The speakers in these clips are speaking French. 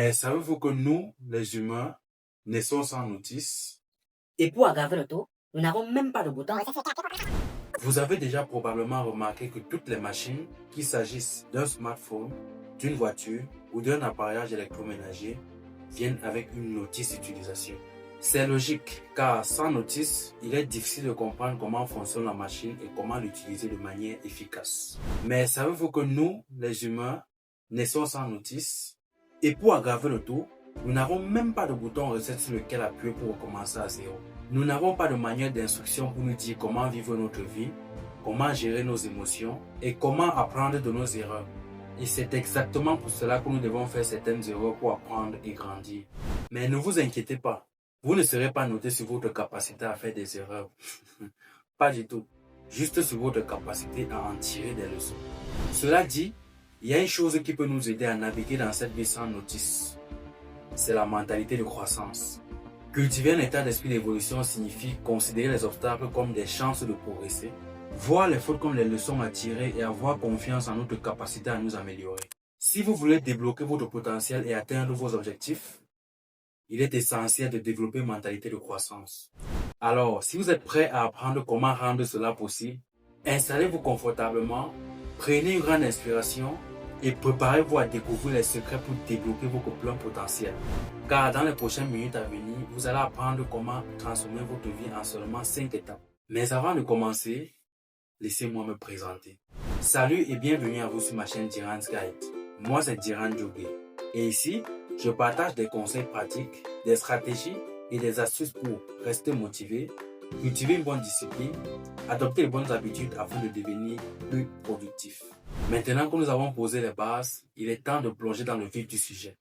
Et savez-vous que nous, les humains, naissons sans notice? Et pour aggraver le taux, nous n'avons même pas de bouton. Vous avez déjà probablement remarqué que toutes les machines, qu'il s'agisse d'un smartphone, d'une voiture ou d'un appareillage électroménager, viennent avec une notice d'utilisation. C'est logique, car sans notice, il est difficile de comprendre comment fonctionne la machine et comment l'utiliser de manière efficace. Mais savez-vous que nous, les humains, naissons sans notice? Et pour aggraver le tout, nous n'avons même pas de bouton reset sur lequel appuyer pour recommencer à zéro. Nous n'avons pas de manuel d'instruction pour nous dire comment vivre notre vie, comment gérer nos émotions et comment apprendre de nos erreurs. Et c'est exactement pour cela que nous devons faire certaines erreurs pour apprendre et grandir. Mais ne vous inquiétez pas, vous ne serez pas noté sur votre capacité à faire des erreurs. Pas du tout. Juste sur votre capacité à en tirer des leçons. Cela dit, il y a une chose qui peut nous aider à naviguer dans cette vie sans notice. C'est la mentalité de croissance. Cultiver un état d'esprit d'évolution signifie considérer les obstacles comme des chances de progresser, voir les fautes comme des leçons à tirer et avoir confiance en notre capacité à nous améliorer. Si vous voulez débloquer votre potentiel et atteindre vos objectifs, il est essentiel de développer une mentalité de croissance. Alors, si vous êtes prêt à apprendre comment rendre cela possible, installez-vous confortablement, prenez une grande inspiration et préparez-vous à découvrir les secrets pour débloquer votre plein potentiel. Car dans les prochaines minutes à venir, vous allez apprendre comment transformer votre vie en seulement 5 étapes. Mais avant de commencer, laissez-moi me présenter. Salut et bienvenue à vous sur ma chaîne Diran's Guide. Moi c'est Diran Djogé. Et ici, je partage des conseils pratiques, des stratégies et des astuces pour rester motivé, cultiver une bonne discipline, adopter les bonnes habitudes afin de devenir plus productif. Maintenant que nous avons posé les bases, il est temps de plonger dans le vif du sujet.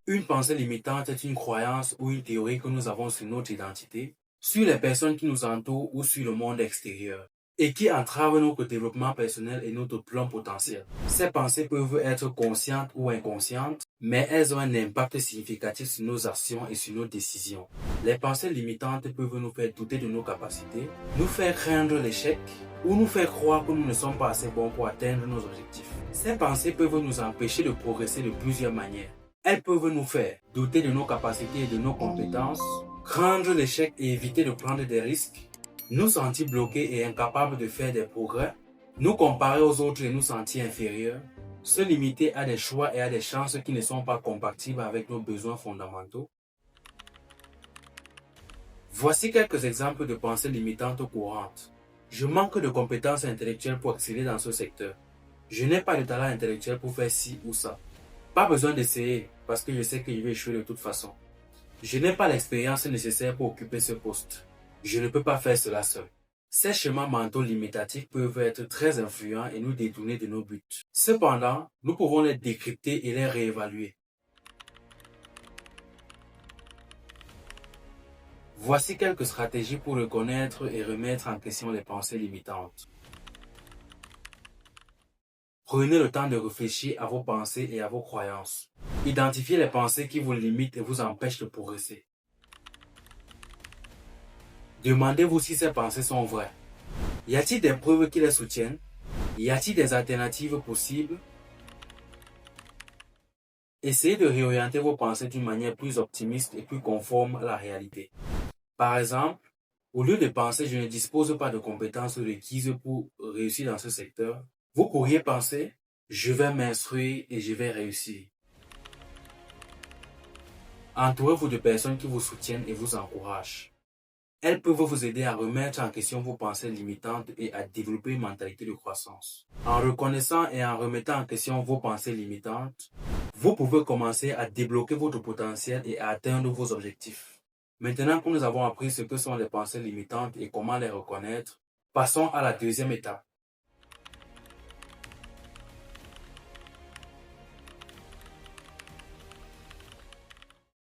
Une pensée limitante est une croyance ou une théorie que nous avons sur notre identité, sur les personnes qui nous entourent ou sur le monde extérieur, et qui entravent notre développement personnel et notre plein potentiel. Ces pensées peuvent être conscientes ou inconscientes, mais elles ont un impact significatif sur nos actions et sur nos décisions. Les pensées limitantes peuvent nous faire douter de nos capacités, nous faire craindre l'échec ou nous faire croire que nous ne sommes pas assez bons pour atteindre nos objectifs. Ces pensées peuvent nous empêcher de progresser de plusieurs manières. Elles peuvent nous faire douter de nos capacités et de nos compétences, craindre l'échec et éviter de prendre des risques, nous sentir bloqués et incapables de faire des progrès, nous comparer aux autres et nous sentir inférieurs, se limiter à des choix et à des chances qui ne sont pas compatibles avec nos besoins fondamentaux. Voici quelques exemples de pensées limitantes courantes. Je manque de compétences intellectuelles pour exceller dans ce secteur. Je n'ai pas de talent intellectuel pour faire ci ou ça. Pas besoin d'essayer parce que je sais que je vais échouer de toute façon. Je n'ai pas l'expérience nécessaire pour occuper ce poste. Je ne peux pas faire cela seul. Ces schémas mentaux limitatifs peuvent être très influents et nous détourner de nos buts. Cependant, nous pouvons les décrypter et les réévaluer. Voici quelques stratégies pour reconnaître et remettre en question les pensées limitantes. Prenez le temps de réfléchir à vos pensées et à vos croyances. Identifiez les pensées qui vous limitent et vous empêchent de progresser. Demandez-vous si ces pensées sont vraies. Y a-t-il des preuves qui les soutiennent? Y a-t-il des alternatives possibles? Essayez de réorienter vos pensées d'une manière plus optimiste et plus conforme à la réalité. Par exemple, au lieu de penser « je ne dispose pas de compétences requises pour réussir dans ce secteur », vous pourriez penser « je vais m'instruire et je vais réussir ». Entourez-vous de personnes qui vous soutiennent et vous encouragent. Elles peuvent vous aider à remettre en question vos pensées limitantes et à développer une mentalité de croissance. En reconnaissant et en remettant en question vos pensées limitantes, vous pouvez commencer à débloquer votre potentiel et à atteindre vos objectifs. Maintenant que nous avons appris ce que sont les pensées limitantes et comment les reconnaître, passons à la deuxième étape.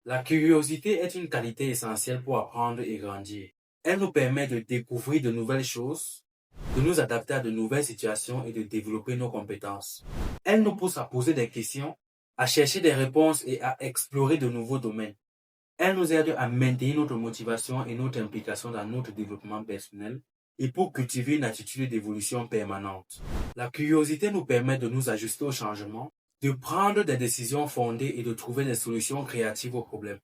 La curiosité est une qualité essentielle pour apprendre et grandir. Elle nous permet de découvrir de nouvelles choses, de nous adapter à de nouvelles situations et de développer nos compétences. Elle nous pousse à poser des questions, à chercher des réponses et à explorer de nouveaux domaines. Elle nous aide à maintenir notre motivation et notre implication dans notre développement personnel et pour cultiver une attitude d'évolution permanente. La curiosité nous permet de nous ajuster au changement, de prendre des décisions fondées et de trouver des solutions créatives aux problèmes.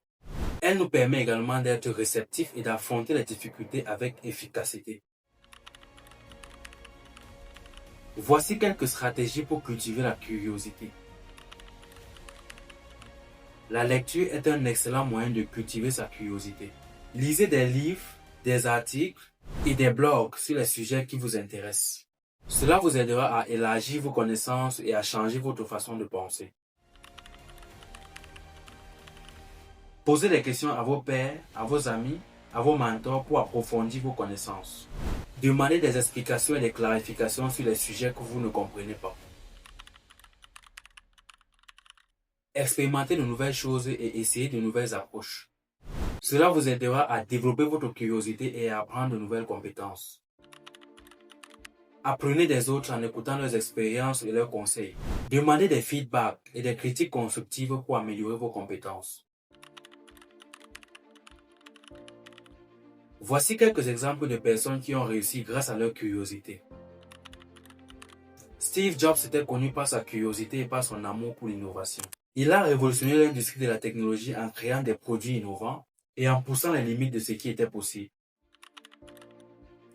Elle nous permet également d'être réceptifs et d'affronter les difficultés avec efficacité. Voici quelques stratégies pour cultiver la curiosité. La lecture est un excellent moyen de cultiver sa curiosité. Lisez des livres, des articles et des blogs sur les sujets qui vous intéressent. Cela vous aidera à élargir vos connaissances et à changer votre façon de penser. Posez des questions à vos pairs, à vos amis, à vos mentors pour approfondir vos connaissances. Demandez des explications et des clarifications sur les sujets que vous ne comprenez pas. Expérimentez de nouvelles choses et essayez de nouvelles approches. Cela vous aidera à développer votre curiosité et à apprendre de nouvelles compétences. Apprenez des autres en écoutant leurs expériences et leurs conseils. Demandez des feedbacks et des critiques constructives pour améliorer vos compétences. Voici quelques exemples de personnes qui ont réussi grâce à leur curiosité. Steve Jobs était connu par sa curiosité et par son amour pour l'innovation. Il a révolutionné l'industrie de la technologie en créant des produits innovants et en poussant les limites de ce qui était possible.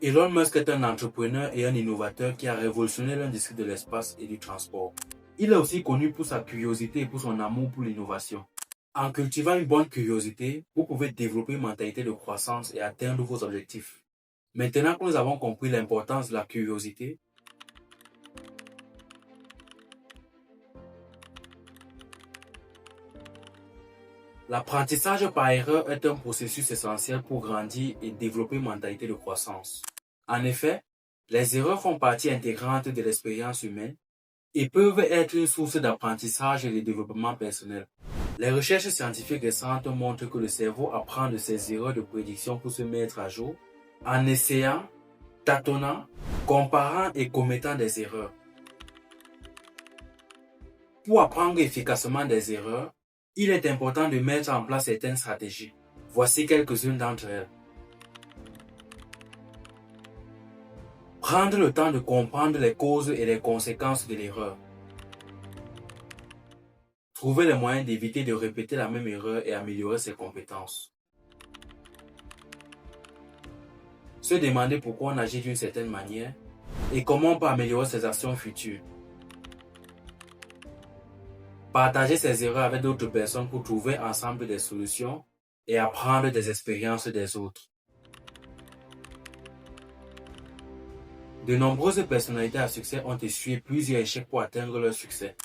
Elon Musk est un entrepreneur et un innovateur qui a révolutionné l'industrie de l'espace et du transport. Il est aussi connu pour sa curiosité et pour son amour pour l'innovation. En cultivant une bonne curiosité, vous pouvez développer une mentalité de croissance et atteindre vos objectifs. Maintenant que nous avons compris l'importance de la curiosité, l'apprentissage par erreur est un processus essentiel pour grandir et développer une mentalité de croissance. En effet, les erreurs font partie intégrante de l'expérience humaine et peuvent être une source d'apprentissage et de développement personnel. Les recherches scientifiques récentes montrent que le cerveau apprend de ses erreurs de prédiction pour se mettre à jour, en essayant, tâtonnant, comparant et commettant des erreurs. Pour apprendre efficacement des erreurs, il est important de mettre en place certaines stratégies. Voici quelques-unes d'entre elles. Prendre le temps de comprendre les causes et les conséquences de l'erreur. Trouver les moyens d'éviter de répéter la même erreur et améliorer ses compétences. Se demander pourquoi on agit d'une certaine manière et comment on peut améliorer ses actions futures. Partager ses erreurs avec d'autres personnes pour trouver ensemble des solutions et apprendre des expériences des autres. De nombreuses personnalités à succès ont essuyé plusieurs échecs pour atteindre leur succès.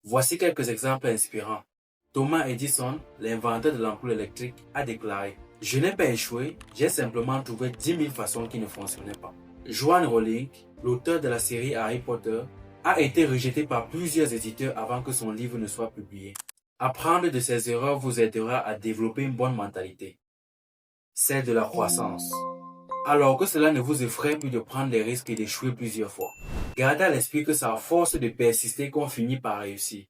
Voici quelques exemples inspirants. Thomas Edison, l'inventeur de l'ampoule électrique, a déclaré « Je n'ai pas échoué, j'ai simplement trouvé 10 000 façons qui ne fonctionnaient pas ». Joanne Rowling, l'auteur de la série Harry Potter, a été rejeté par plusieurs éditeurs avant que son livre ne soit publié. Apprendre de ses erreurs vous aidera à développer une bonne mentalité, celle de la croissance. Alors que cela ne vous effraie plus de prendre des risques et d'échouer plusieurs fois. Gardez à l'esprit que c'est à force de persister qu'on finit par réussir.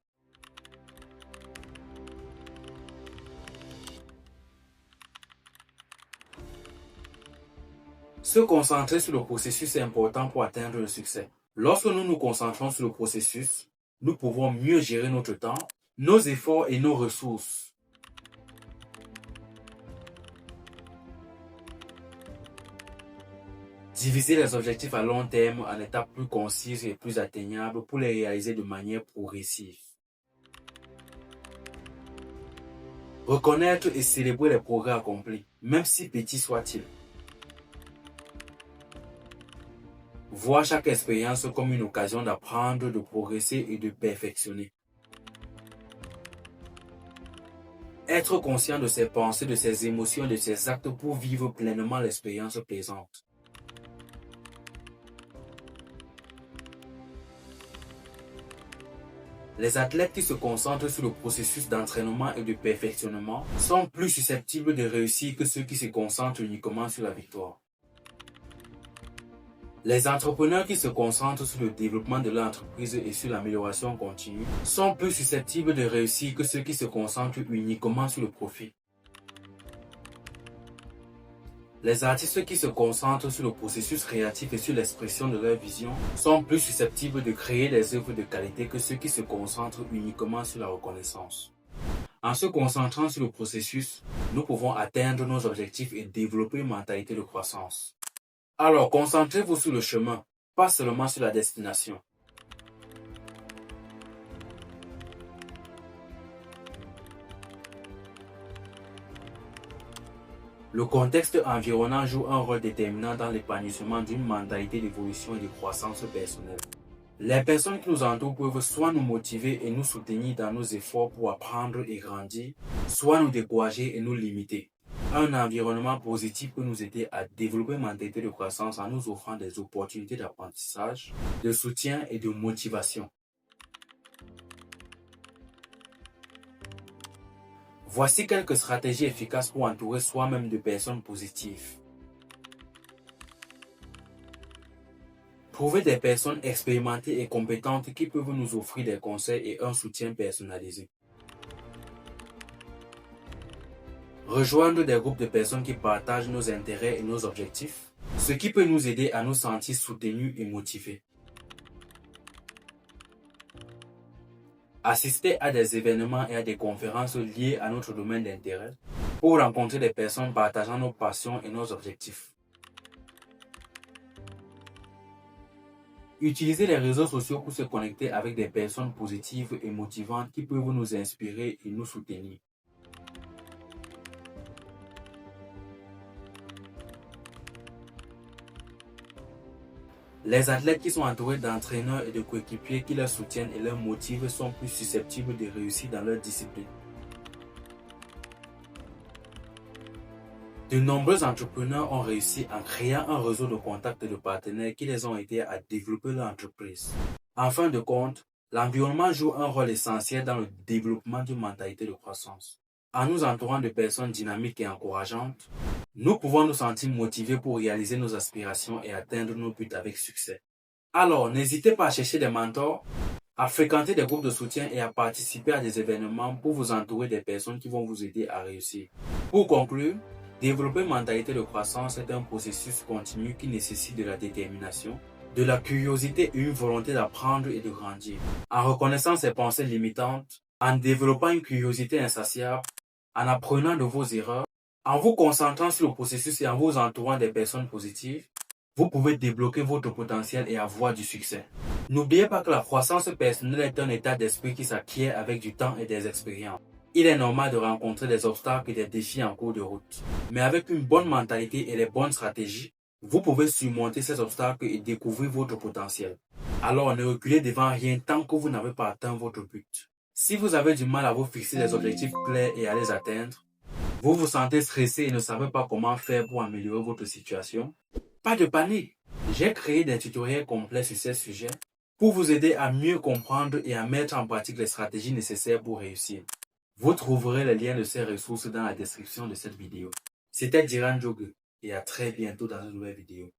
Se concentrer sur le processus est important pour atteindre le succès. Lorsque nous nous concentrons sur le processus, nous pouvons mieux gérer notre temps, nos efforts et nos ressources. Diviser les objectifs à long terme en étapes plus concises et plus atteignables pour les réaliser de manière progressive. Reconnaître et célébrer les progrès accomplis, même si petits soient-ils. Voir chaque expérience comme une occasion d'apprendre, de progresser et de perfectionner. Être conscient de ses pensées, de ses émotions et de ses actes pour vivre pleinement l'expérience présente. Les athlètes qui se concentrent sur le processus d'entraînement et de perfectionnement sont plus susceptibles de réussir que ceux qui se concentrent uniquement sur la victoire. Les entrepreneurs qui se concentrent sur le développement de leur entreprise et sur l'amélioration continue sont plus susceptibles de réussir que ceux qui se concentrent uniquement sur le profit. Les artistes qui se concentrent sur le processus créatif et sur l'expression de leur vision sont plus susceptibles de créer des œuvres de qualité que ceux qui se concentrent uniquement sur la reconnaissance. En se concentrant sur le processus, nous pouvons atteindre nos objectifs et développer une mentalité de croissance. Alors, concentrez-vous sur le chemin, pas seulement sur la destination. Le contexte environnant joue un rôle déterminant dans l'épanouissement d'une mentalité d'évolution et de croissance personnelle. Les personnes qui nous entourent peuvent soit nous motiver et nous soutenir dans nos efforts pour apprendre et grandir, soit nous décourager et nous limiter. Un environnement positif peut nous aider à développer une mentalité de croissance en nous offrant des opportunités d'apprentissage, de soutien et de motivation. Voici quelques stratégies efficaces pour entourer soi-même de personnes positives. Trouvez des personnes expérimentées et compétentes qui peuvent nous offrir des conseils et un soutien personnalisé. Rejoindre des groupes de personnes qui partagent nos intérêts et nos objectifs, ce qui peut nous aider à nous sentir soutenus et motivés. Assister à des événements et à des conférences liées à notre domaine d'intérêt pour rencontrer des personnes partageant nos passions et nos objectifs. Utilisez les réseaux sociaux pour se connecter avec des personnes positives et motivantes qui peuvent nous inspirer et nous soutenir. Les athlètes qui sont entourés d'entraîneurs et de coéquipiers qui les soutiennent et les motivent sont plus susceptibles de réussir dans leur discipline. De nombreux entrepreneurs ont réussi en créant un réseau de contacts et de partenaires qui les ont aidés à développer leur entreprise. En fin de compte, l'environnement joue un rôle essentiel dans le développement d'une mentalité de croissance. En nous entourant de personnes dynamiques et encourageantes, nous pouvons nous sentir motivés pour réaliser nos aspirations et atteindre nos buts avec succès. Alors, n'hésitez pas à chercher des mentors, à fréquenter des groupes de soutien et à participer à des événements pour vous entourer des personnes qui vont vous aider à réussir. Pour conclure, développer une mentalité de croissance est un processus continu qui nécessite de la détermination, de la curiosité et une volonté d'apprendre et de grandir. En reconnaissant ses pensées limitantes, en développant une curiosité insatiable, en apprenant de vos erreurs, en vous concentrant sur le processus et en vous entourant des personnes positives, vous pouvez débloquer votre potentiel et avoir du succès. N'oubliez pas que la croissance personnelle est un état d'esprit qui s'acquiert avec du temps et des expériences. Il est normal de rencontrer des obstacles et des défis en cours de route. Mais avec une bonne mentalité et les bonnes stratégies, vous pouvez surmonter ces obstacles et découvrir votre potentiel. Alors ne reculez devant rien tant que vous n'avez pas atteint votre but. Si vous avez du mal à vous fixer des objectifs clairs et à les atteindre, vous vous sentez stressé et ne savez pas comment faire pour améliorer votre situation, pas de panique. J'ai créé des tutoriels complets sur ces sujets pour vous aider à mieux comprendre et à mettre en pratique les stratégies nécessaires pour réussir. Vous trouverez les liens de ces ressources dans la description de cette vidéo. C'était Diran Jogue et à très bientôt dans une nouvelle vidéo.